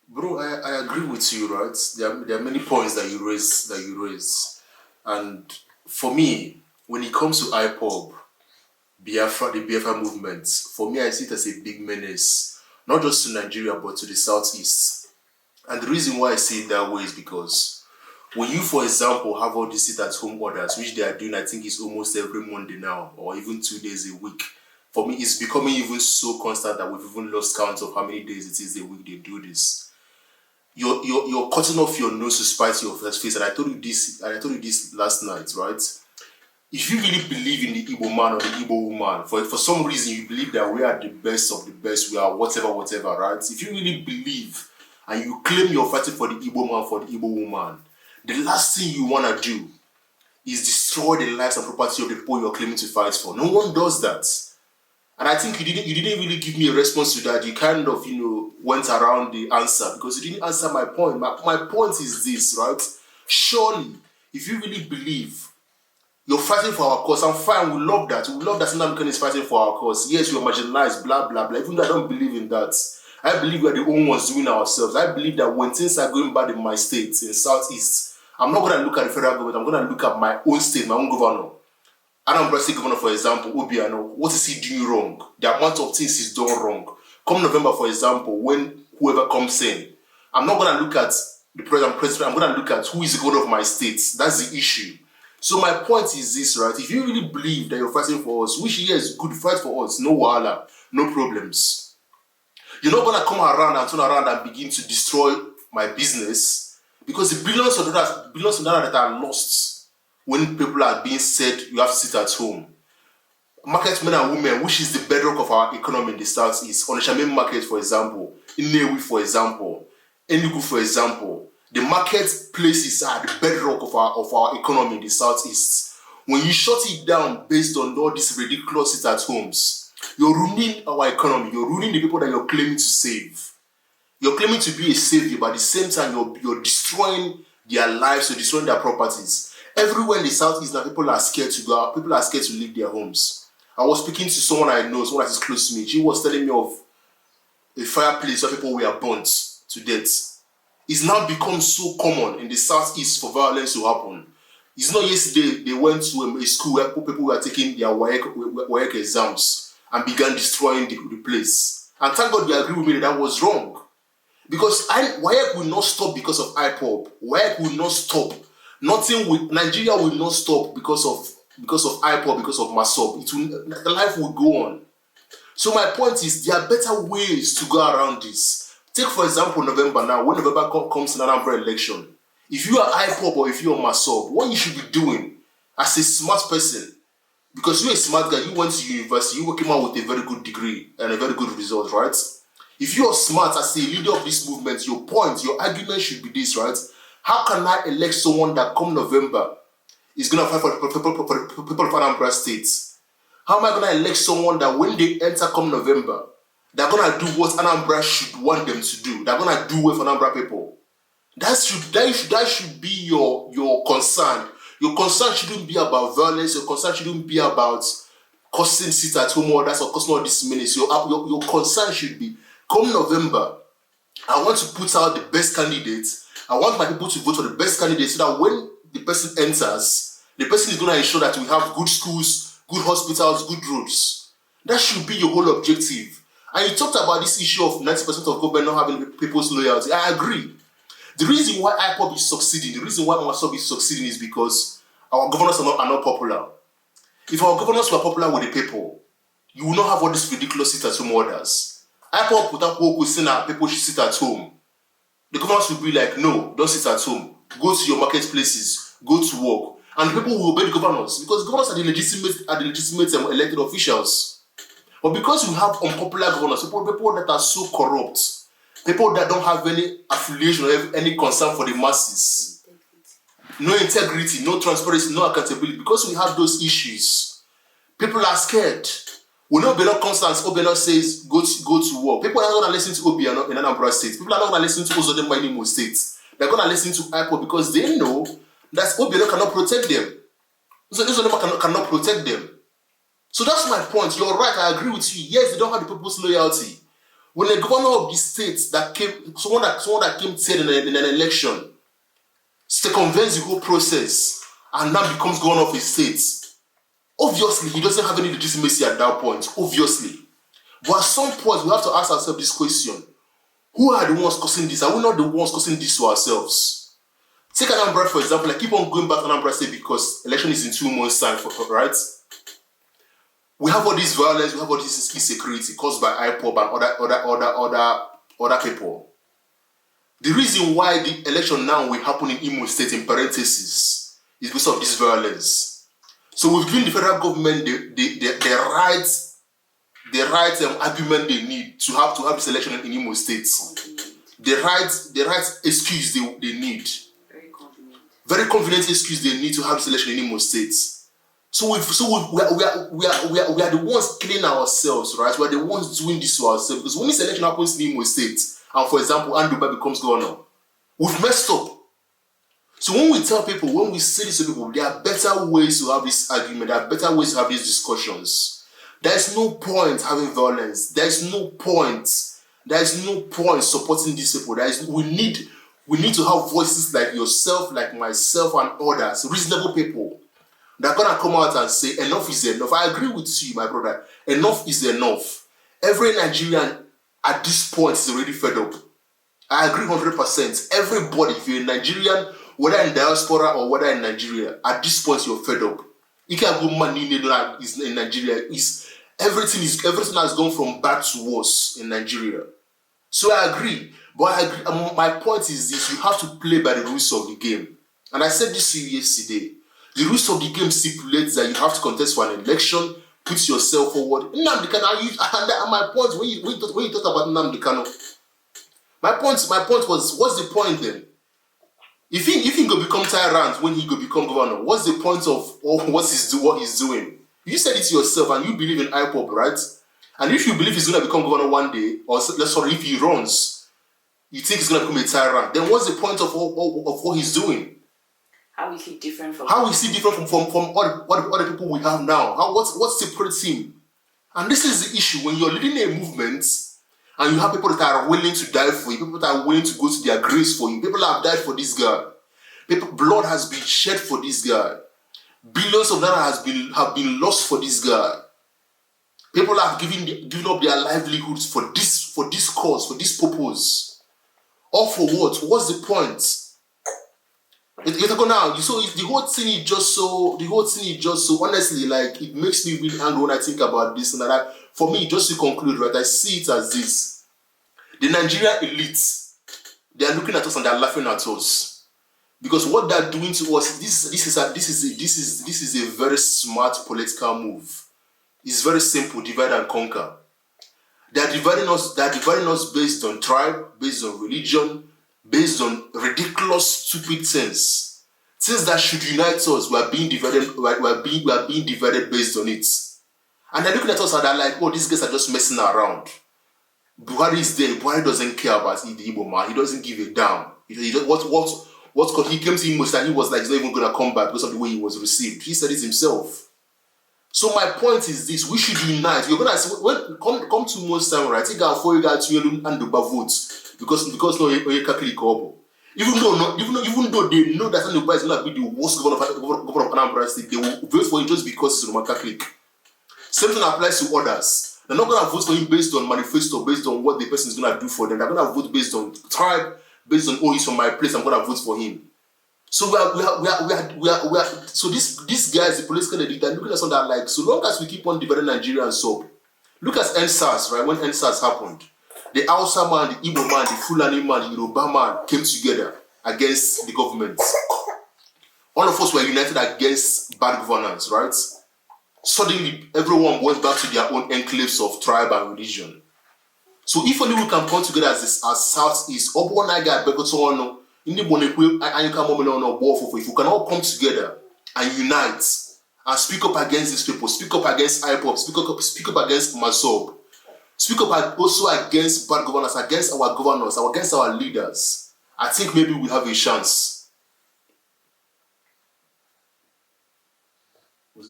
Bro, I agree with you, right? There are many points that you raise. And for me, when it comes to IPOB, the Biafra movement, for me I see it as a big menace, not just to Nigeria but to the southeast. And the reason why I see it that way is because when you, for example, have all these sit-at-home orders, which they are doing, I think it's almost every Monday now, or even 2 days a week. For me, it's becoming even so constant that we've even lost count of how many days it is a week they do this. You're cutting off your nose to spite your face, and I told you this last night, right? If you really believe in the Igbo man or the Igbo woman, for some reason you believe that we are the best of the best, we are whatever, right? If you really believe and you claim you're fighting for the Igbo man, for the Igbo woman, the last thing you want to do is destroy the lives and property of the people you're claiming to fight for. No one does that. And I think you didn't really give me a response to that. You kind of, went around the answer because you didn't answer my point. My point is this, right? Surely, if you really believe you're fighting for our cause, I'm fine, we love that. We love that Nnamdi is fighting for our cause. Yes, you are marginalized, blah, blah, blah. Even though I don't believe in that. I believe we are the only ones doing ourselves. I believe that when things are going bad in my state, in Southeast, I'm not going to look at the federal government. I'm going to look at my own state, my own governor. Anambra State Governor, for example, Obiano, what is he doing wrong? The amount of things he's done wrong. Come November, for example, when whoever comes in, I'm not going to look at the president, I'm going to look at who is the governor of my state. That's the issue. So my point is this, right? If you really believe that you're fighting for us, which yes, good, fight for us, no wahala, no problems. You're not going to come around and turn around and begin to destroy my business because the billions of dollars that are lost when people are being said you have to sit at home. Market men and women, which is the bedrock of our economy in the Southeast, on the Shaman market, for example, in Newi, for example, Enugu, for example, the marketplaces are the bedrock of our economy in the Southeast. When you shut it down based on all these ridiculous sit-at-homes, you're ruining our economy. You're ruining the people that you're claiming to save. You're claiming to be a savior, but at the same time, you're destroying their lives, you're destroying their properties. Everywhere in the Southeast now, people are scared to go out. People are scared to leave their homes. I was speaking to someone I know, someone that is close to me. She was telling me of a fireplace where people were burnt to death. It's now become so common in the Southeast for violence to happen. It's not yesterday they went to a school where people were taking their WAEC exams and began destroying the place. And thank God you agree with me that was wrong. Because WAEC will not stop because of IPOB. WAEC will not stop. Nigeria will not stop because of IPOB, because of MASOB. The life will go on. So my point is, there are better ways to go around this. Take for example November now. When November comes in an Anambra election, if you are IPOB or if you are MASOB, what you should be doing as a smart person, because you're a smart guy, you went to university, you came out with a very good degree and a very good result, right? If you are smart as a leader of this movement, your argument should be this, right? How can I elect someone that come November is going to fight for the people of Anambra State? How am I going to elect someone that when they enter come November, they're going to do what Anambra should want them to do? They're going to do well for Anambra people. That should be your concern. Your concern shouldn't be about violence. Your concern shouldn't be about causing sit-at-home orders or causing all this menace. Your concern should be, come November, I want to put out the best candidates. I want my people to vote for the best candidates so that when the person enters, the person is going to ensure that we have good schools, good hospitals, good roads. That should be your whole objective. And you talked about this issue of 90% of government not having people's loyalty. I agree. The reason why IPOB is succeeding, the reason why MASOB is succeeding is because our governors are not popular. If our governors were popular with the people, you will not have all these ridiculous sit-at-home orders. IPOB put up work saying that people should sit at home. The governors will be like, no, don't sit at home. Go to your marketplaces, go to work. And people will obey the governors because the governors are the legitimate elected officials. But because we have unpopular governors, people that are so corrupt, people that don't have any affiliation or any concern for the masses, no integrity, no transparency, no accountability, because we have those issues, people are scared. When Obiano comes and Obiano says, go to war, people are not going to listen to Obiano in Anambra State. People are not going to listen to Ozodemba in Imo State. They're going to listen to IPOB because they know that Obiano cannot protect them. So Ozodemba cannot protect them. So that's my point. You're right, I agree with you. Yes, they don't have the people's loyalty. When a governor of the state that came, someone that came third in an election, circumvents the whole process and now becomes governor of a state, obviously he doesn't have any legitimacy at that point, obviously. But at some point we have to ask ourselves this question: who are the ones causing this? Are we not the ones causing this to ourselves? Take Anambra, for example. I keep on going back to Anambra State because election is in 2 months' time, right? We have all this violence, we have all this insecurity caused by IPOB and other people. The reason why the election now will happen in Imo State, in parentheses, is because of this violence. So we've given the federal government the right argument they need to have this election in Imo State. The right excuse they need. Very convenient excuse they need to have this election in Imo State. So we are the ones killing ourselves, right? We are the ones doing this to ourselves. Because when this election happens in Imo State, and for example, Anduba becomes governor, we've messed up. So when we tell people, when we say this to people, there are better ways to have this argument, there are better ways to have these discussions. There is no point having violence. There is no point supporting these people. We need to have voices like yourself, like myself, and others, reasonable people, that are gonna come out and say enough is enough. I agree with you, my brother. Enough is enough. Every Nigerian at this point is already fed up. I agree 100%. Everybody, if you're a Nigerian, whether in diaspora or whether in Nigeria, at this point you're fed up. Is in Nigeria. Everything has gone from bad to worse in Nigeria. So I agree. But my point is this: you have to play by the rules of the game. And I said this to you yesterday. The rules of the game stipulates that you have to contest for an election, put yourself forward. Nnamdi Kanu, and my point when you talk about Nnamdi Kanu, my point was, what's the point then? If he go become tyrant when he go become governor, what's the point of what he's doing? You said it yourself, and you believe in IPOB, right? And if you believe he's gonna become governor one day, or if he runs, you think he's gonna become a tyrant, then what's the point of what he's doing? How is he different from other people we have now? What separates him? And this is the issue. When you're leading a movement and you have people that are willing to die for you, people that are willing to go to their graves for you, people that have died for this guy, blood has been shed for this guy, billions of naira have been lost for this guy. People have given up their livelihoods for this cause, for this purpose. All for what? What's the point? Now, so the whole thing is just so honestly, like, it makes me really angry when I think about this and that. For me, just to conclude, right, I see it as this: the Nigerian elites, they are looking at us and they are laughing at us, because what they're doing to us, this is a very smart political move. It's very simple: divide and conquer. They are dividing us based on tribe, based on religion, based on ridiculous, stupid things that should unite us. We are being divided. We are being divided based on it. And they're looking at us and they're like, "Oh, these guys are just messing around." Buhari is there. Buhari doesn't care about the Igbo man. He doesn't give a damn. He came to Imo and he was like, he's not even gonna come back because of the way he was received. He said it himself. So my point is this: we should unite. You're gonna see come to most time, right? Take out 4 guys to and votes because no Catholic Obo. Even though they know that Anduba is gonna be the worst governor of Anambra State, they will vote for him just because he's Roman Catholic. Same thing applies to others. They're not gonna vote for him based on manifesto, based on what the person is gonna do for them. They're gonna vote based on tribe, based on he's from my place. I'm gonna vote for him. So we are. So these guys, the political elite, they're looking at something that, like, so long as we keep on dividing Nigerians up. Look at NSAS, right? When NSAS happened, the Hausa man, the Igbo man, the Fulani man, the Yoruba man came together against the government. All of us were united against bad governance, right? Suddenly, everyone went back to their own enclaves of tribe and religion. So if only we can come together as Southeast, if we can all come together and unite and speak up against these people, speak up against IPOB, speak up against Masob, speak up also against bad governors, against our governors, against our leaders, I think maybe we have a chance.